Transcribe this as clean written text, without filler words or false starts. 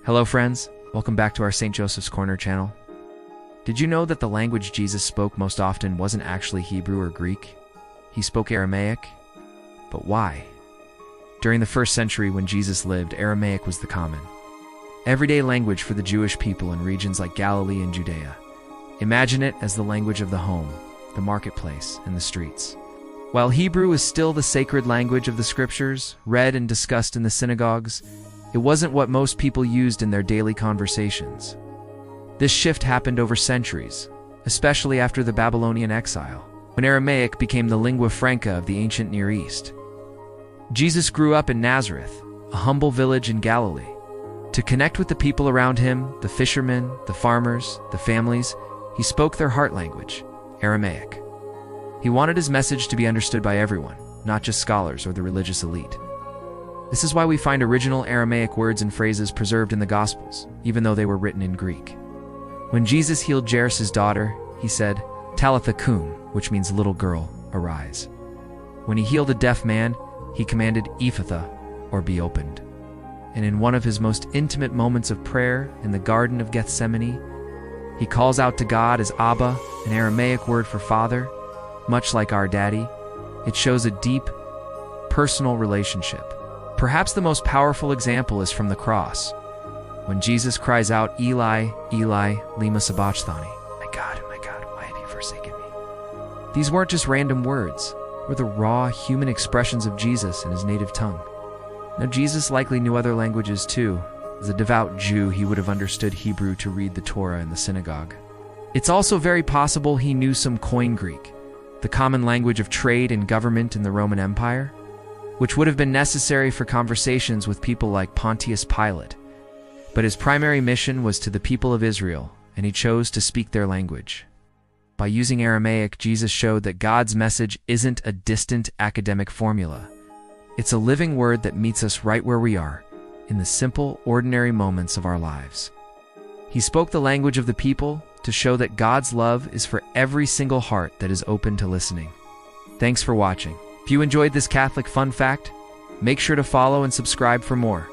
Hello friends, welcome back to our St. Joseph's Corner channel. Did you know that the language Jesus spoke most often wasn't actually Hebrew or Greek? He spoke Aramaic. But why? During the first century when Jesus lived, Aramaic was the common, everyday language for the Jewish people in regions like Galilee and Judea. Imagine it as the language of the home, the marketplace, and the streets. While Hebrew is still the sacred language of the scriptures, read and discussed in the synagogues, it wasn't what most people used in their daily conversations. This shift happened over centuries, especially after the Babylonian exile, when Aramaic became the lingua franca of the ancient Near East. Jesus grew up in Nazareth, a humble village in Galilee. To connect with the people around him, the fishermen, the farmers, the families, he spoke their heart language, Aramaic. He wanted his message to be understood by everyone, not just scholars or the religious elite. This is why we find original Aramaic words and phrases preserved in the Gospels, even though they were written in Greek. When Jesus healed Jairus' daughter, he said, "Talitha koum," which means little girl, arise. When he healed a deaf man, he commanded Ephphatha, or be opened. And in one of his most intimate moments of prayer in the Garden of Gethsemane, he calls out to God as Abba, an Aramaic word for father. Much like our daddy, it shows a deep, personal relationship. Perhaps the most powerful example is from the cross, when Jesus cries out, "Eli, Eli, lema sabachthani." My God, why have you forsaken me? These weren't just random words, they were the raw human expressions of Jesus in his native tongue. Now, Jesus likely knew other languages too. As a devout Jew, he would have understood Hebrew to read the Torah in the synagogue. It's also very possible he knew some Koine Greek, the common language of trade and government in the Roman Empire, which would have been necessary for conversations with people like Pontius Pilate. But his primary mission was to the people of Israel, and he chose to speak their language. By using Aramaic, Jesus showed that God's message isn't a distant academic formula. It's a living word that meets us right where we are, in the simple, ordinary moments of our lives. He spoke the language of the people to show that God's love is for every single heart that is open to listening. Thanks for watching. If you enjoyed this Catholic fun fact, make sure to follow and subscribe for more.